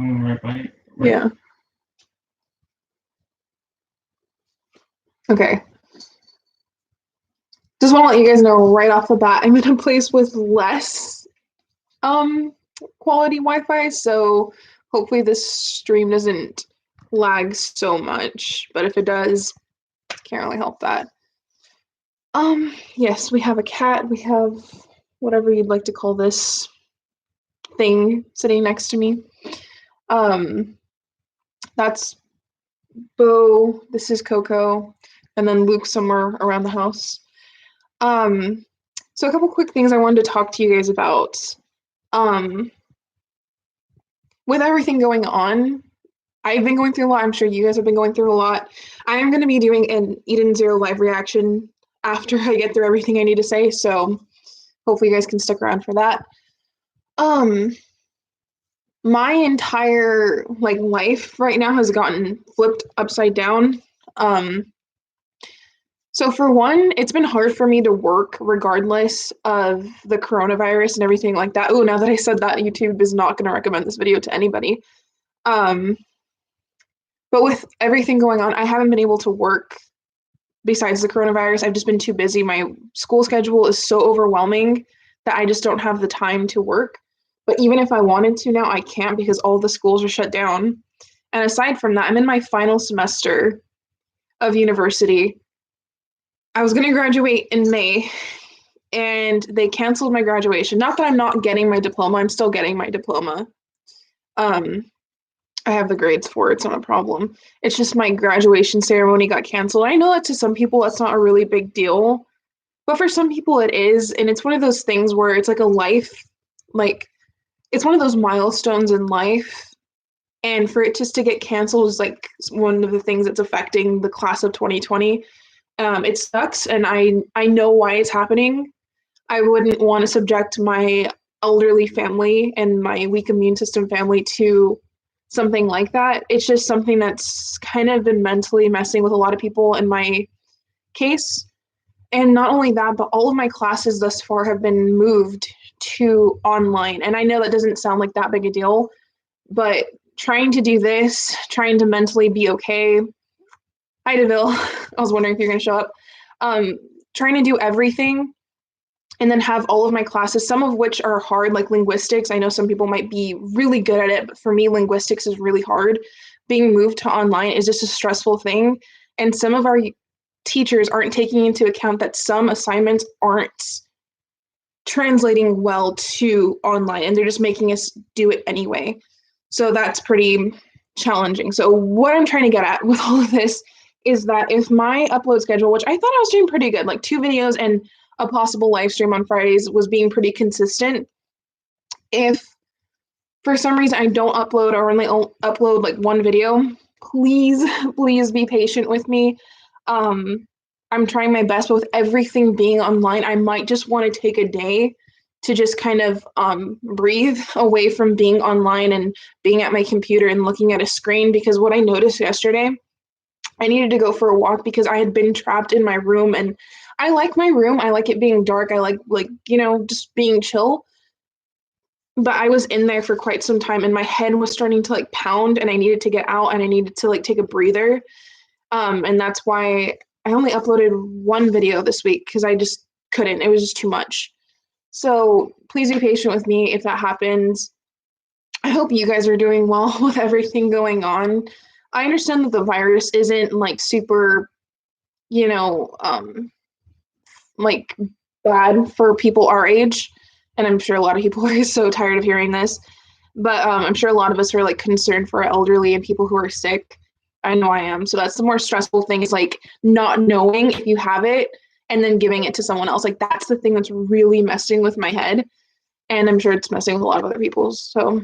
Right by it. Right. Yeah. Okay. Just want to let you guys know right off the bat, I'm in a place with less quality Wi-Fi, so hopefully this stream doesn't lag so much. But if it does, can't really help that. Yes, we have a cat. We have whatever you'd like to call this thing sitting next to me. That's Bo. This is Coco, and then Luke somewhere around the house. So a couple quick things I wanted to talk to you guys about. With everything going on, I've been going through a lot. I'm sure you guys have been going through a lot. I am going to be doing an Eden Zero live reaction after I get through everything I need to say, so hopefully you guys can stick around for that. My entire life right now has gotten flipped upside down. So for one, it's been hard for me to work regardless of the coronavirus and everything like that. Oh, now that I said that, YouTube is not going to recommend this video to anybody. But with everything going on, I haven't been able to work besides the coronavirus. I've just been too busy. My school schedule is so overwhelming that I just don't have the time to work. But even if I wanted to now, I can't because all the schools are shut down. And aside from that, I'm in my final semester of university. I was going to graduate in May, and they canceled my graduation. Not that I'm not getting my diploma, I'm still getting my diploma. I have the grades for it, it's not a problem. It's just my graduation ceremony got canceled. I know that to some people that's not a really big deal, but for some people it is, and it's one of those things where it's like a life, it's one of those milestones in life, and for it just to get canceled is like one of the things that's affecting the class of 2020. It sucks, and I know why it's happening. I wouldn't want to subject my elderly family and my weak immune system family to something like that. It's just something that's kind of been mentally messing with a lot of people in my case. And not only that, but all of my classes thus far have been moved to online. And I know that doesn't sound like that big a deal, but trying to do this, trying to mentally be okay. Hi, DeVille. I was wondering if you're going to show up. Trying to do everything and then have all of my classes, some of which are hard, like linguistics. I know some people might be really good at it, but for me, linguistics is really hard. Being moved to online is just a stressful thing. And some of our teachers aren't taking into account that some assignments aren't translating well to online, and they're just making us do it anyway. So that's pretty challenging. So what I'm trying to get at with all of this is that if my upload schedule, which I thought I was doing pretty good, like 2 videos and a possible live stream on Fridays was being pretty consistent. If for some reason I don't upload or only upload like 1 video, please be patient with me. I'm trying my best, but with everything being online, I might just want to take a day to just kind of breathe away from being online and being at my computer and looking at a screen, because what I noticed yesterday, I needed to go for a walk because I had been trapped in my room, and I like my room. I like it being dark. I like just being chill. But I was in there for quite some time and my head was starting to pound, and I needed to get out and I needed to take a breather. And that's why I only uploaded 1 video this week, because I just couldn't. It was just too much. So please be patient with me if that happens. I hope you guys are doing well with everything going on. I understand that the virus isn't super, bad for people our age, and I'm sure a lot of people are so tired of hearing this, but I'm sure a lot of us are concerned for our elderly and people who are sick. I know I am. So that's the more stressful thing, is not knowing if you have it and then giving it to someone else. That's the thing that's really messing with my head, and I'm sure it's messing with a lot of other people's. So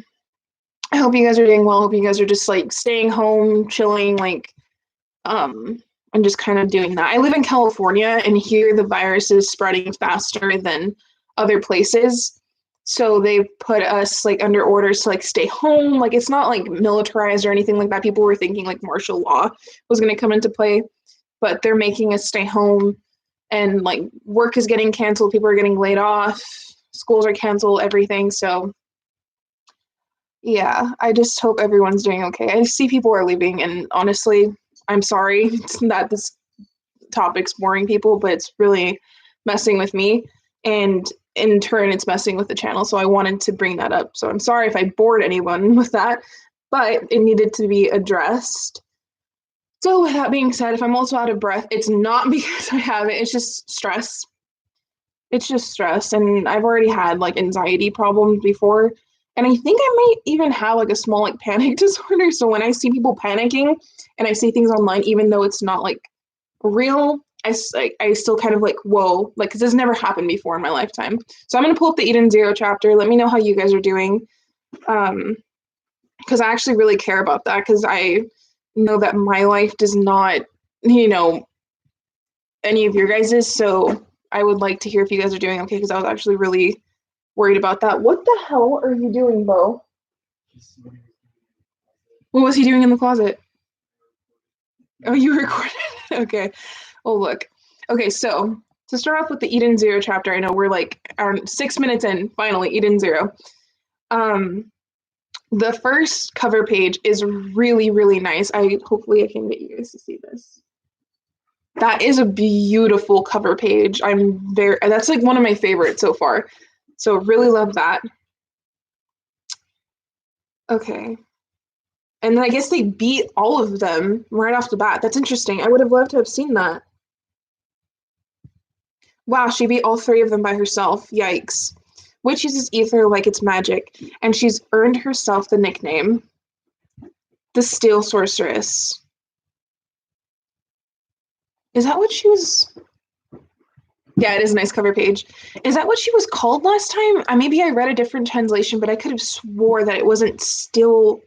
I hope you guys are doing well. I hope you guys are just staying home, chilling, and just kind of doing that. I live in California, and here the virus is spreading faster than other places. So they've put us under orders to stay home. It's not militarized or anything like that. People were thinking martial law was going to come into play, but they're making us stay home, and work is getting canceled. People are getting laid off. Schools are canceled, everything. So Yeah, I just hope everyone's doing okay. I see people are leaving, and honestly, I'm sorry that this topic's boring people, but it's really messing with me. And in turn, it's messing with the channel. So I wanted to bring that up. So I'm sorry if I bored anyone with that, but it needed to be addressed. So with that being said, if I'm also out of breath, it's not because I have it, it's just stress. It's just stress. And I've already had like anxiety problems before. And I think I might even have like a small like panic disorder. So when I see people panicking and I see things online, even though it's not like real, I still kind of like, whoa, like, because this never happened before in my lifetime. So I'm going to pull up the Eden Zero chapter. Let me know how you guys are doing. Because I actually really care about that, because I know that my life does not, any of your guys's. So I would like to hear if you guys are doing okay, because I was actually really worried about that. What the hell are you doing, Bo? What was he doing in the closet? Oh, you recorded? Okay. Well, look. Okay, so to start off with the Eden Zero chapter, I know we're like 6 minutes in, finally, Eden Zero. The first cover page is really, really nice. Hopefully I can get you guys to see this. That is a beautiful cover page. That's like one of my favorites so far. So really love that. Okay. And then I guess they beat all of them right off the bat. That's interesting. I would have loved to have seen that. Wow, she beat all three of them by herself. Yikes. Witch uses ether like it's magic, and she's earned herself the nickname the Steel Sorceress. Is that what she was? Yeah, it is a nice cover page. Is that what she was called last time? Maybe I read a different translation, but I could have swore that it wasn't Steel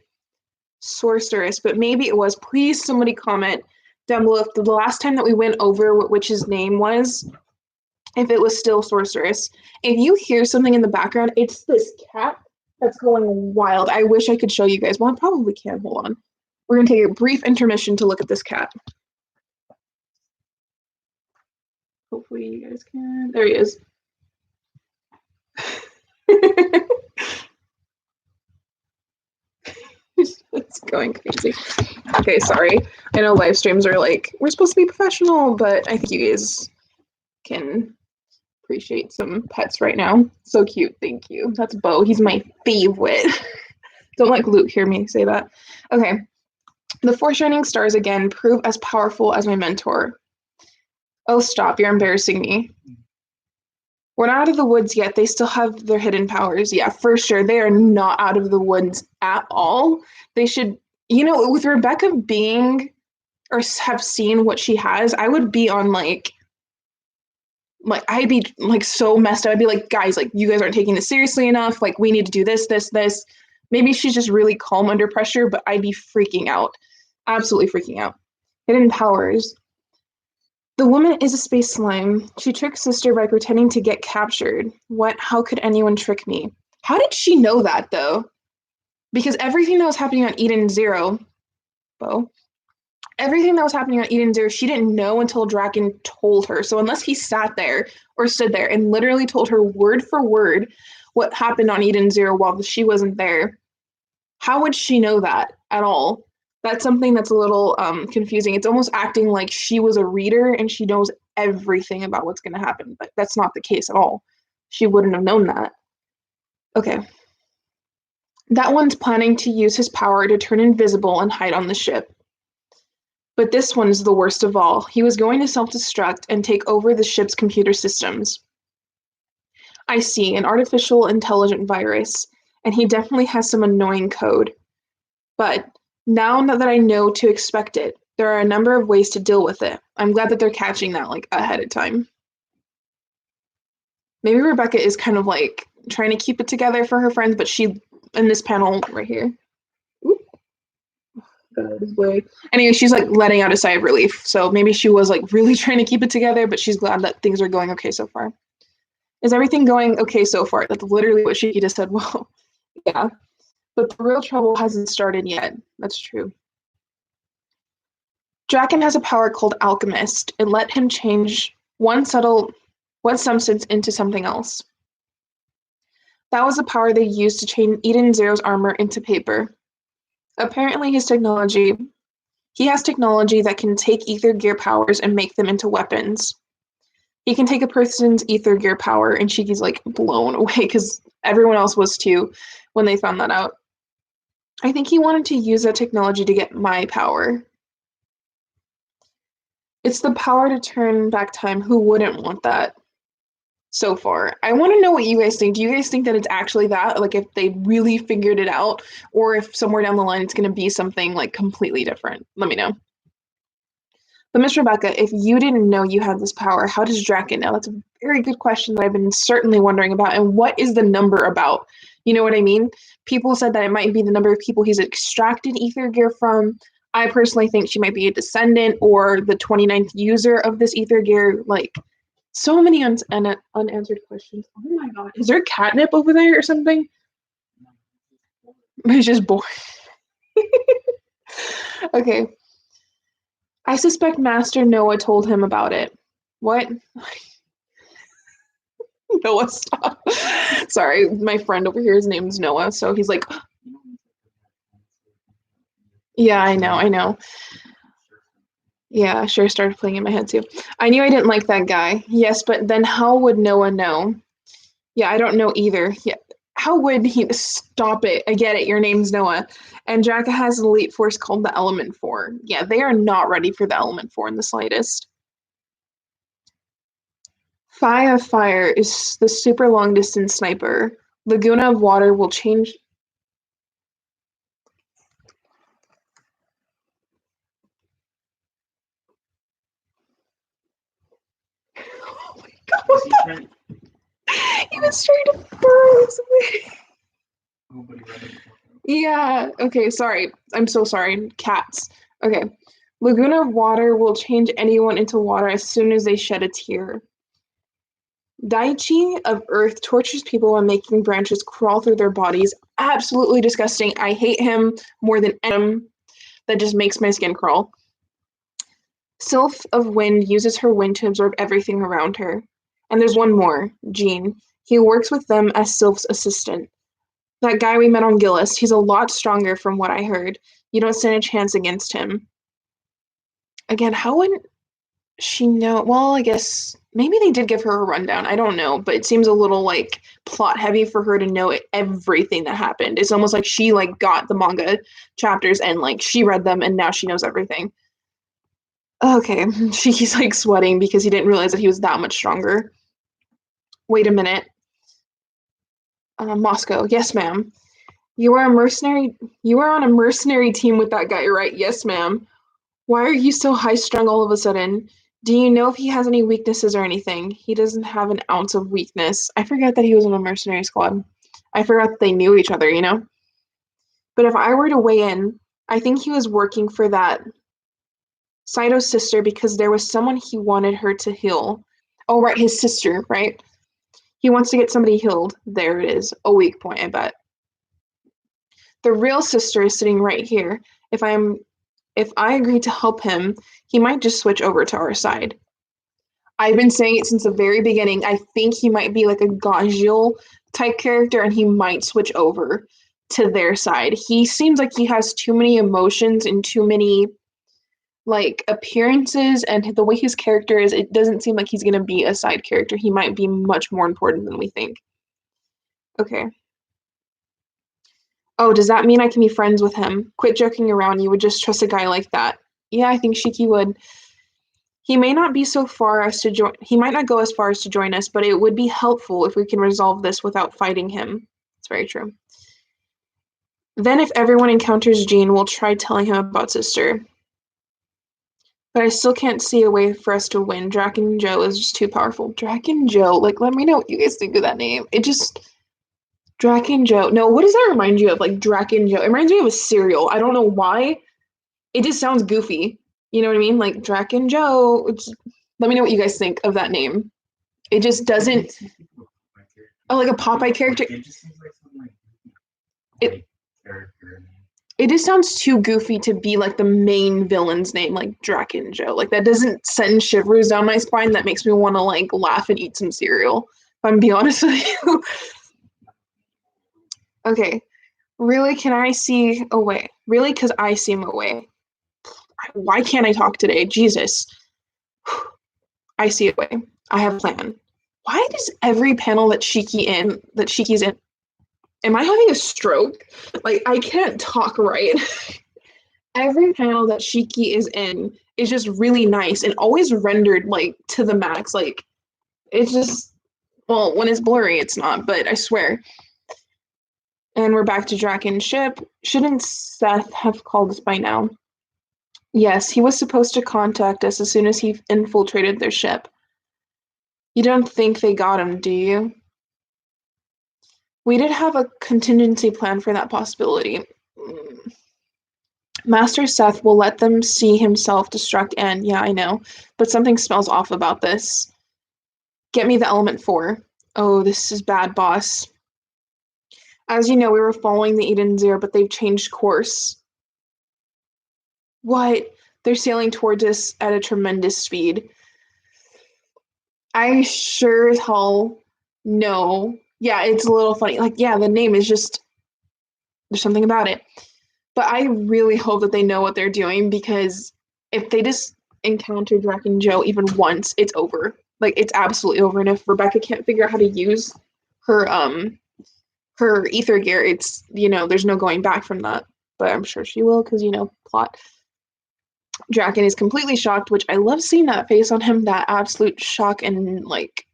Sorceress, but maybe it was. Please, somebody comment down below if the last time that we went over what Witch's name was, if it was Steel Sorceress. If you hear something in the background, it's this cat that's going wild. I wish I could show you guys. Well, I probably can. Hold on. We're going to take a brief intermission to look at this cat. Hopefully you guys can. There he is. It's going crazy. Okay, sorry. I know live streams are like, we're supposed to be professional, but I think you guys can appreciate some pets right now. So cute. Thank you. That's Bo. He's my favorite. Don't let Luke hear me say that. Okay. The four shining stars again prove as powerful as my mentor. Oh, stop. You're embarrassing me. We're not out of the woods yet. They still have their hidden powers. Yeah, for sure. They are not out of the woods at all. They should, with Rebecca being or have seen what she has, I would be on like I'd be like so messed up. I'd be like, guys, like you guys aren't taking this seriously enough. Like we need to do this, this, this. Maybe she's just really calm under pressure, but I'd be freaking out. Absolutely freaking out. Hidden powers. The woman is a space slime. She tricked sister by pretending to get captured. What? How could anyone trick me? How did she know that though? Because everything that was happening on Eden Zero, Bo, everything that was happening on Eden Zero, she didn't know until Draken told her. So unless he sat there or stood there and literally told her word for word what happened on Eden Zero while she wasn't there, how would she know that at all? That's something that's a little confusing. It's almost acting like she was a reader and she knows everything about what's going to happen, but that's not the case at all. She wouldn't have known that. Okay. That one's planning to use his power to turn invisible and hide on the ship. But this one is the worst of all. He was going to self-destruct and take over the ship's computer systems. I see, an artificial intelligent virus, and he definitely has some annoying code. But now that I know to expect it, there are a number of ways to deal with it. I'm glad that they're catching that like ahead of time. Maybe Rebecca is kind of like trying to keep it together for her friends, but she, in this panel right here, anyway, she's like letting out a sigh of relief. So maybe she was like really trying to keep it together, but she's glad that things are going okay so far. Is everything going okay so far? That's literally what she just said. Well, yeah, but the real trouble hasn't started yet. That's true. Draken has a power called Alchemist. It let him change one substance into something else. That was the power they used to chain Eden Zero's armor into paper. Apparently he has technology that can take ether gear powers and make them into weapons. He can take a person's ether gear power, and Shiki's like blown away because everyone else was too when they found that out. I think he wanted to use that technology to get my power. It's the power to turn back time. Who wouldn't want that? So far, I want to know what you guys think. Do you guys think that it's actually that, like, if they really figured it out, or if somewhere down the line it's going to be something like completely different? Let me know. But Miss Rebecca, if you didn't know you had this power, how does Draken know? That's a very good question that I've been certainly wondering about. And what is the number about? You know what I mean? People said that it might be the number of people he's extracted ether gear from. I personally think she might be a descendant or the 29th user of this ether gear. Like, so many unanswered questions. Oh my god. Is there catnip over there or something? He's just bored. Okay. I suspect Master Noah told him about it. What? Noah, stop. Sorry, my friend over here, his name's Noah, so he's like, yeah, I know. Yeah, sure started playing in my head too. I knew I didn't like that guy. Yes, but then how would Noah know? Yeah, I don't know either. Yeah. How would he stop it? I get it. Your name's Noah. And Jacka has an elite force called the Element Four. Yeah, they are not ready for the Element Four in the slightest. Phi of Fire is the super long distance sniper. Laguna of Water will change. Oh my god, what the? He was trying to burn me. Yeah, okay, sorry. I'm so sorry. Cats. Okay. Laguna of Water will change anyone into water as soon as they shed a tear. Daichi of Earth tortures people by making branches crawl through their bodies. Absolutely disgusting. I hate him more than anyone. That just makes my skin crawl. Sylph of Wind uses her wind to absorb everything around her. And there's one more, Jean. He works with them as Sylph's assistant. That guy we met on Gillis, he's a lot stronger from what I heard. You don't stand a chance against him. Again, how would she know? Well, I guess maybe they did give her a rundown. I don't know, but it seems a little like plot heavy for her to know everything that happened. It's almost like she like got the manga chapters and like she read them and now she knows everything. Okay, he's like sweating because he didn't realize that he was that much stronger. Wait a minute. Moscow, yes, ma'am. You are a mercenary. You are on a mercenary team with that guy, right? Yes, ma'am. Why are you so high strung all of a sudden? Do you know if he has any weaknesses or anything? He doesn't have an ounce of weakness. I forgot that he was on a mercenary squad. I forgot that they knew each other, you know? But if I were to weigh in, I think he was working for that Saito's sister because there was someone he wanted her to heal. Oh, right, his sister, right? He wants to get somebody healed. There it is. A weak point, I bet. The real sister is sitting right here. If I agree to help him, he might just switch over to our side. I've been saying it since the very beginning. I think he might be like a Gajil type character and he might switch over to their side. He seems like he has too many emotions and too many like appearances, and the way his character is, it doesn't seem like he's going to be a side character. He might be much more important than we think. Okay. Oh, does that mean I can be friends with him? Quit joking around. You would just trust a guy like that. Yeah, I think Shiki would. He may not be so far as to join. He might not go as far as to join us, but it would be helpful if we can resolve this without fighting him. It's very true. Then, if everyone encounters Jean, we'll try telling him about Sister. But I still can't see a way for us to win. Draken Joe is just too powerful. Draken Joe, like, let me know what you guys think of that name. It just Draken Joe. No, what does that remind you of? Like Draken Joe. It reminds me of a cereal. I don't know why. It just sounds goofy. You know what I mean? Like Draken Joe. Let me know what you guys think of that name. It just doesn't. Oh, like a Popeye character. It it just sounds too goofy to be like the main villain's name, like Draken Joe. Like that doesn't send shivers down my spine. That makes me want to like laugh and eat some cereal. If I'm being honest with you. Okay. Really, can I see a way? Really, because I see a way. Why can't I talk today? Jesus. I see a way. I have a plan. Why does every panel that Shiki's in, am I having a stroke? Like I can't talk right. Every panel that Shiki is in is just really nice and always rendered like to the max. Like it's just, well, when it's blurry, it's not, but I swear. And we're back to Draken's ship. Shouldn't Seth have called us by now? Yes, he was supposed to contact us as soon as he infiltrated their ship. You don't think they got him, do you? We did have a contingency plan for that possibility. Master Seth will let them see himself destruct and yeah, I know, but something smells off about this. Get me the element 4. Oh, this is bad, boss. As you know, we were following the Eden Zero, but they've changed course. What? They're sailing towards us at a tremendous speed. I sure as hell know. Yeah, it's a little funny. Like, yeah, the name is just, there's something about it. But I really hope that they know what they're doing because if they just encounter Drac and Joe even once, it's over. Like it's absolutely over. And if Rebecca can't figure out how to use her her ether gear, it's there's no going back from that. But I'm sure she will because plot. Draken is completely shocked, which I love seeing that face on him, that absolute shock and like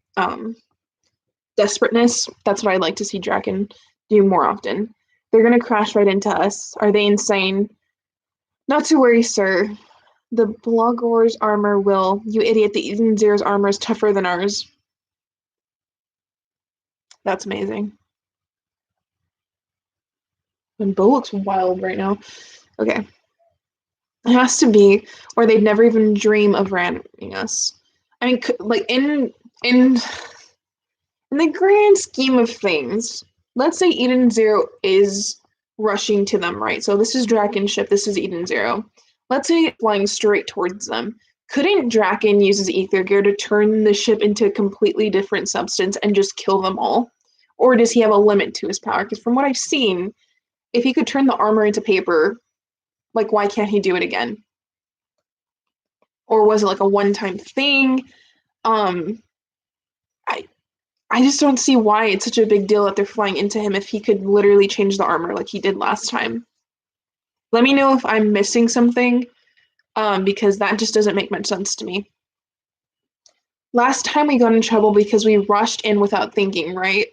desperateness. That's what I'd like to see Draken do more often. They're gonna crash right into us. Are they insane? Not to worry, sir. The Blogor's armor will. You idiot, the Eden Zero's armor is tougher than ours. That's amazing. And Bo looks wild right now. Okay. It has to be, or they'd never even dream of ramming us. I mean, like in the grand scheme of things, let's say Eden Zero is rushing to them, right? So this is Draken's ship, this is Eden Zero. Let's say it's flying straight towards them. Couldn't Draken use his ether gear to turn the ship into a completely different substance and just kill them all? Or does he have a limit to his power? Because from what I've seen, if he could turn the armor into paper, like why can't he do it again? Or was it like a one-time thing? Um, I I just don't see why it's such a big deal that they're flying into him if he could literally change the armor like he did last time. Let me know if I'm missing something, because that just doesn't make much sense to me. Last time we got in trouble because we rushed in without thinking, right?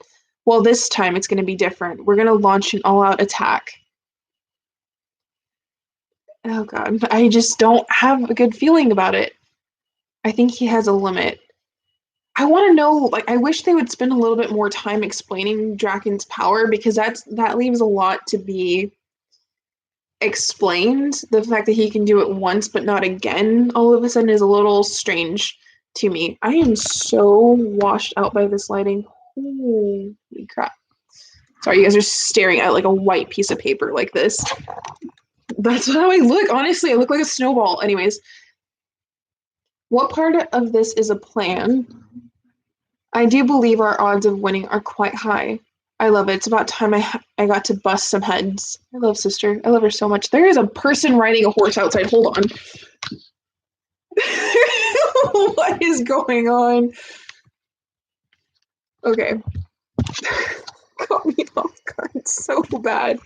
Well, this time it's going to be different. We're going to launch an all-out attack. Oh god, I just don't have a good feeling about it. I think he has a limit. I want to know, like, I wish they would spend a little bit more time explaining Draken's power because that leaves a lot to be explained. The fact that he can do it once but not again all of a sudden is a little strange to me. I am so washed out by this lighting. Holy crap. Sorry, you guys are staring at like a white piece of paper like this. That's how I look. Honestly, I look like a snowball. Anyways, what part of this is a plan? I do believe our odds of winning are quite high. I love it. It's about time I got to bust some heads. I love sister. I love her so much. There is a person riding a horse outside. Hold on. What is going on? Okay. Got me off guard so bad.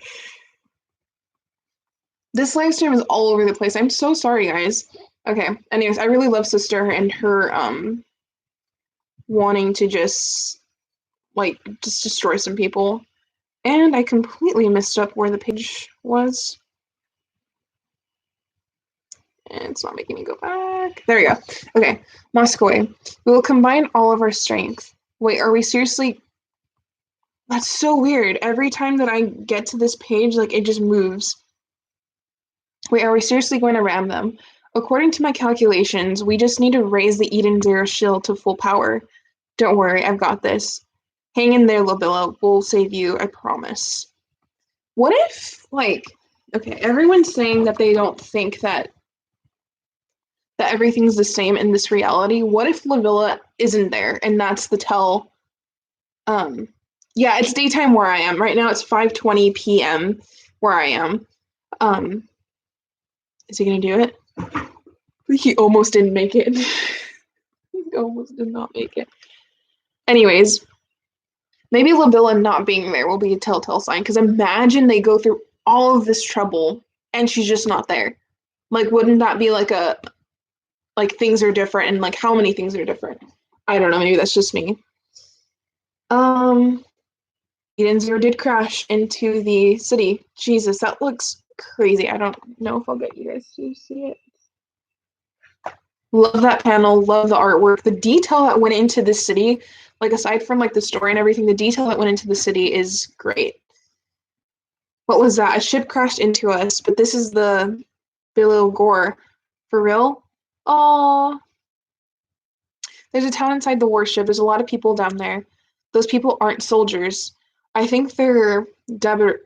This live stream is all over the place. I'm so sorry, guys. Okay. Anyways, I really love sister and her wanting to just destroy some people. And I completely messed up where the page was. And it's not making me go back. There we go. Okay, Moskoway. We will combine all of our strength. Wait, are we seriously? That's so weird. Every time that I get to this page, like it just moves. Wait, are we seriously going to ram them? According to my calculations, we just need to raise the Eden Zero shield to full power. Don't worry, I've got this. Hang in there, Labilla. We'll save you, I promise. What if, like, okay, everyone's saying that they don't think that everything's the same in this reality. What if Lavilla isn't there and that's the Yeah, it's daytime where I am. Right now it's 5:20 p.m. where I am. Is he gonna do it? He almost didn't make it. He almost did not make it. Anyways, maybe Lavilla not being there will be a telltale sign, because imagine they go through all of this trouble and she's just not there. Like, wouldn't that be like a, like, things are different, and like how many things are different? I don't know, maybe that's just me. Eden Zero did crash into the city. Jesus, that looks crazy. I don't know if I'll get you guys to see it. Love that panel, love the artwork. The detail that went into the city, like aside from like the story and everything, the detail that went into the city is great. What was that? A ship crashed into us, but this is the Billow Gore. For real? Oh, there's a town inside the warship. There's a lot of people down there. Those people aren't soldiers. I think they're debtors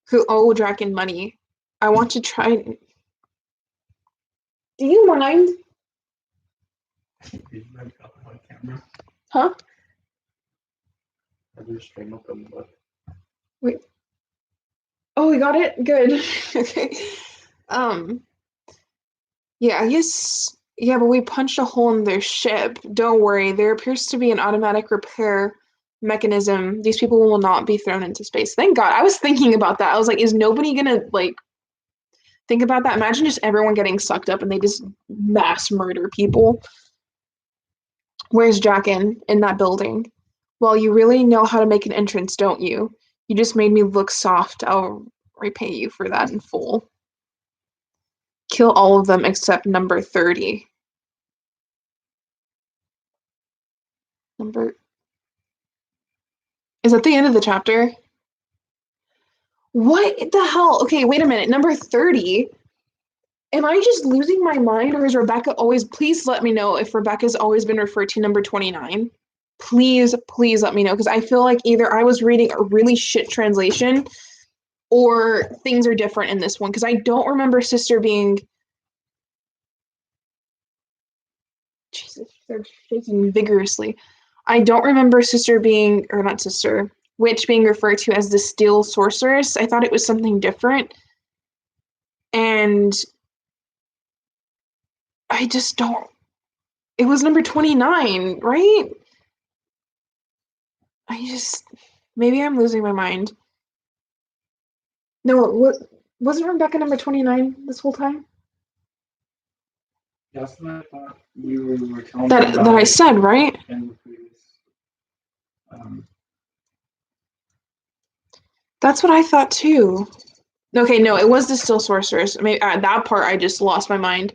who owe Draken money. I want to try. Do you mind? Huh? Wait. Oh, we got it? Good. Okay. Yeah, I guess. Yeah, but we punched a hole in their ship. Don't worry. There appears to be an automatic repair mechanism. These people will not be thrown into space. Thank God. I was thinking about that. I was like, is nobody gonna like think about that? Imagine just everyone getting sucked up and they just mass murder people. Where's Draken in that building? Well, you really know how to make an entrance, don't you? You just made me look soft. I'll repay you for that in full. Kill all of them except number 30. Is that the end of the chapter? What the hell? Okay, wait a minute. Number 30? Am I just losing my mind, or is Rebecca always, please let me know if Rebecca's always been referred to number 29. Please, please let me know, because I feel like either I was reading a really shit translation or things are different in this one, because I don't remember Sister being. Jesus, they're shaking vigorously. I don't remember Sister being, or not Sister, Witch being referred to as the Steel Sorceress. I thought it was something different. And I just don't. It was number 29, right? I just. Maybe I'm losing my mind. No, wasn't Rebecca number 29 this whole time? That's what I thought you were telling me. That I said, right? In the previous, That's what I thought too. Okay, no, it was the Steel Sorceress. Maybe that part I just lost my mind.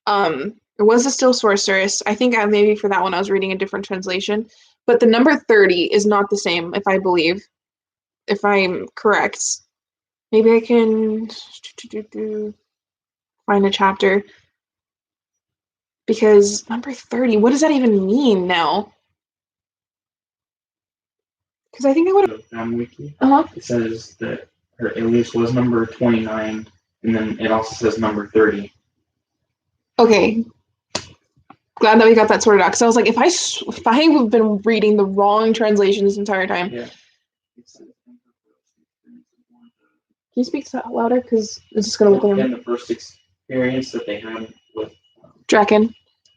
It was the Steel Sorceress. I think maybe for that one I was reading a different translation. But the number 30 is not the same, if I believe. If I'm correct. Maybe I can find a chapter. Because number 30, what does that even mean now? Because I think I would have. Wiki. It says that her alias was number 29, and then it also says number 30. Okay. Glad that we got that sorted out. Because I was like, if I have been reading the wrong translation this entire time. Yeah. Can you speak louder? Because it's just going to look in the first experience that they had with Draken.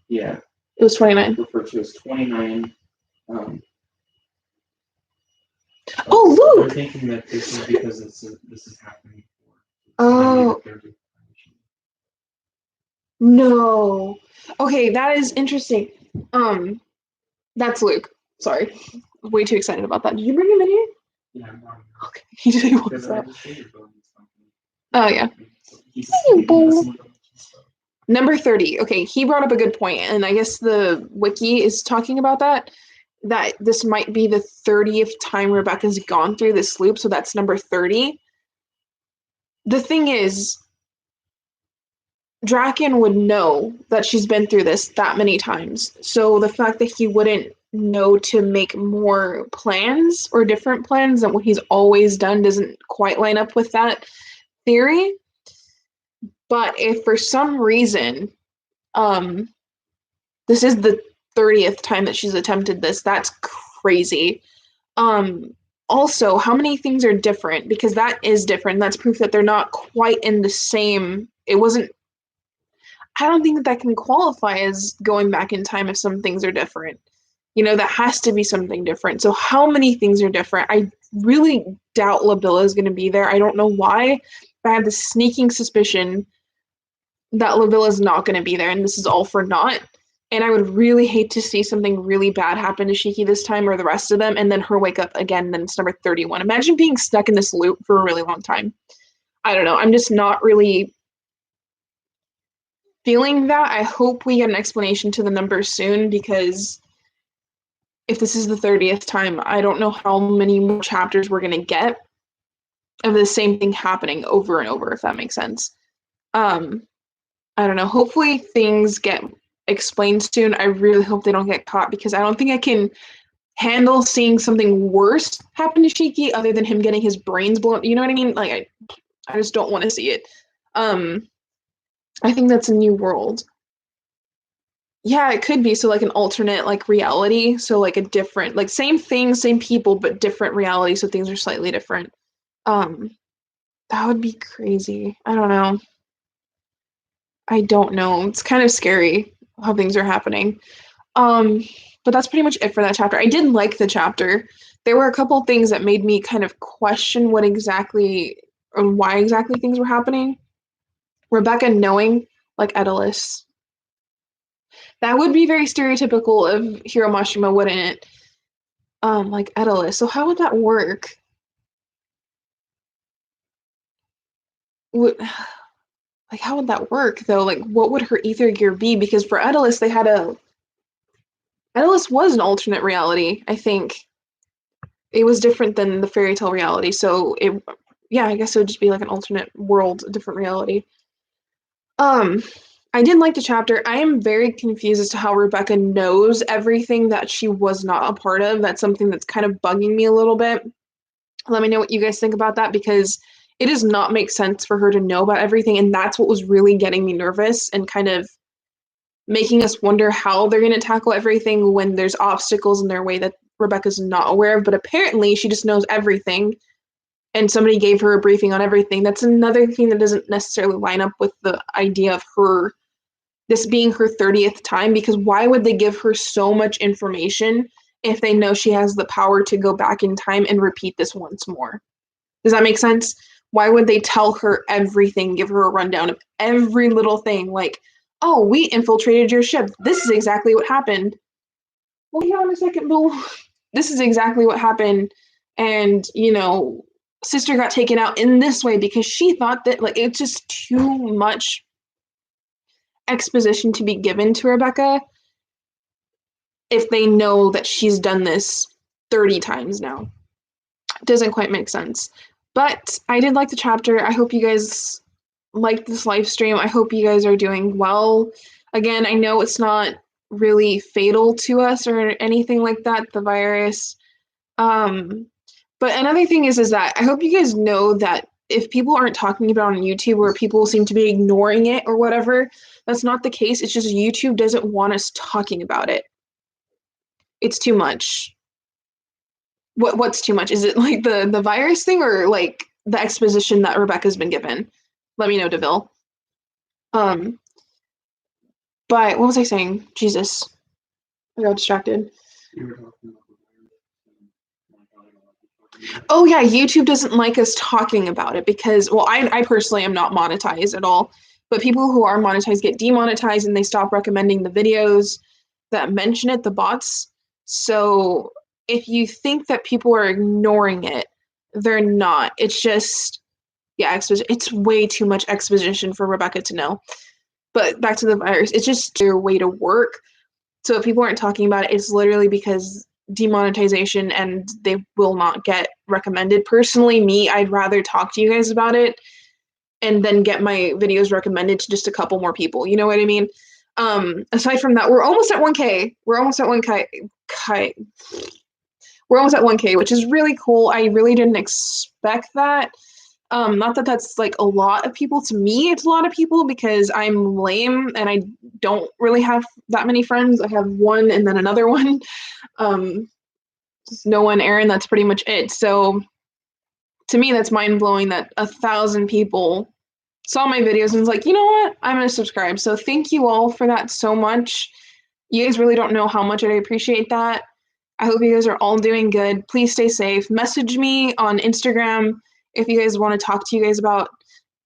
Yeah. It was 29. Referred to as 29. Oh, look! They're thinking that this is because this is happening. Oh. No. Okay, that is interesting. That's Luke. Sorry. Way too excited about that. Did you bring him in here? Yeah, I'm not. Okay. He didn't want that. Oh, yeah. Number 30. Okay, he brought up a good point, and I guess the wiki is talking about that this might be the 30th time Rebecca's gone through this loop, so that's number 30. The thing is, Draken would know that she's been through this that many times, so the fact that he wouldn't know to make more plans or different plans than what he's always done doesn't quite line up with that theory. But if for some reason, this is the 30th time that she's attempted this. That's crazy. Also, how many things are different? Because that is different. That's proof that they're not quite in the same. It wasn't. I don't think that that can qualify as going back in time if some things are different. That has to be something different. So how many things are different? I really doubt Labilla is going to be there. I don't know why, but I have this sneaking suspicion that Labilla is not going to be there, and this is all for naught. And I would really hate to see something really bad happen to Shiki this time or the rest of them, and then her wake up again, and then it's number 31. Imagine being stuck in this loop for a really long time. I don't know. I'm just not really feeling that. I hope we get an explanation to the numbers soon, because if this is the 30th time, I don't know how many more chapters we're going to get of the same thing happening over and over, if that makes sense. I don't know. Hopefully things get explained soon. I really hope they don't get caught, because I don't think I can handle seeing something worse happen to Shiki other than him getting his brains blown. You know what I mean? Like, I just don't want to see it. I think that's a new world. Yeah, it could be. So like an alternate like reality. So like a different, like same thing, same people, but different reality. So things are slightly different. That would be crazy. I don't know. It's kind of scary how things are happening. But that's pretty much it for that chapter. I did like the chapter. There were a couple things that made me kind of question what exactly or why exactly things were happening. Rebecca knowing like Edelus. That would be very stereotypical of Hiro Mashima, wouldn't it? Like Edelus. So how would that work? Would like how would that work though? Like what would her ether gear be? Because for Edelus Edelus was an alternate reality, I think. It was different than the fairy tale reality, so I guess it would just be like an alternate world, a different reality. I did like the chapter. I am very confused as to how Rebecca knows everything that she was not a part of. That's something that's kind of bugging me a little bit. Let me know what you guys think about that, because it does not make sense for her to know about everything, and that's what was really getting me nervous and kind of making us wonder how they're going to tackle everything when there's obstacles in their way that Rebecca's not aware of. But apparently she just knows everything, and somebody gave her a briefing on everything. That's another thing that doesn't necessarily line up with the idea of her this being her 30th time, because why would they give her so much information if they know she has the power to go back in time and repeat this once more? Does that make sense? Why would they tell her everything, give her a rundown of every little thing? Like, oh, we infiltrated your ship. This is exactly what happened. Well, hold on a second, Bill. This is exactly what happened. And, sister got taken out in this way because she thought that, like, it's just too much exposition to be given to Rebecca if they know that she's done this 30 times now. It doesn't quite make sense. But I did like the chapter. I hope you guys liked this live stream. I hope you guys are doing well. Again, I know it's not really fatal to us or anything like that, the virus. But another thing is that I hope you guys know that if people aren't talking about it on YouTube, or people seem to be ignoring it or whatever, that's not the case. It's just YouTube doesn't want us talking about it. It's too much. What's too much? Is it like the virus thing, or like the exposition that Rebecca's been given? Let me know, DeVille. But what was I saying? Jesus, I got distracted. You were talking about Oh yeah, YouTube doesn't like us talking about it because, well, I personally am not monetized at all, but people who are monetized get demonetized and they stop recommending the videos that mention it, the bots. So if you think that people are ignoring it, they're not. It's just, yeah, it's way too much exposition for Rebecca to know. But back to the virus, it's just their way to work. So if people aren't talking about it, it's literally because demonetization, and they will not get recommended. Personally, I'd rather talk to you guys about it and then get my videos recommended to just a couple more people. You know what I mean? Aside from that, we're almost at 1K. We're almost at 1K, which is really cool. I really didn't expect that. Not that that's like a lot of people. To me, it's a lot of people because I'm lame and I don't really have that many friends. I have one and then another one. Just Noah and Aaron, that's pretty much it. So to me, that's mind blowing that 1,000 people saw my videos and was like, you know what? I'm going to subscribe. So thank you all for that so much. You guys really don't know how much I appreciate that. I hope you guys are all doing good. Please stay safe. Message me on Instagram if you guys want to talk to you guys about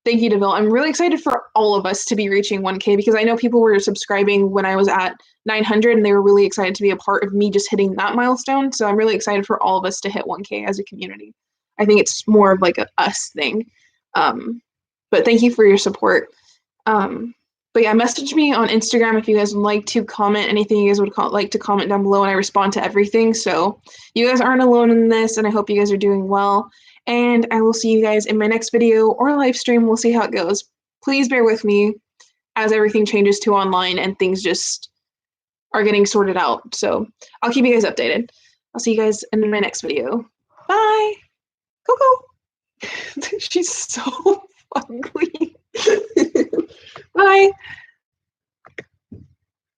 Thank You, Deville. I'm really excited for all of us to be reaching 1K because I know people were subscribing when I was at 900 and they were really excited to be a part of me just hitting that milestone. So I'm really excited for all of us to hit 1K as a community. I think it's more of like a us thing. But thank you for your support. But yeah, message me on Instagram if you guys would like to comment anything you guys would like to comment down below, and I respond to everything. So you guys aren't alone in this, and I hope you guys are doing well. And I will see you guys in my next video or live stream. We'll see how it goes. Please bear with me as everything changes to online and things just are getting sorted out. So I'll keep you guys updated. I'll see you guys in my next video. Bye. Coco. She's so ugly.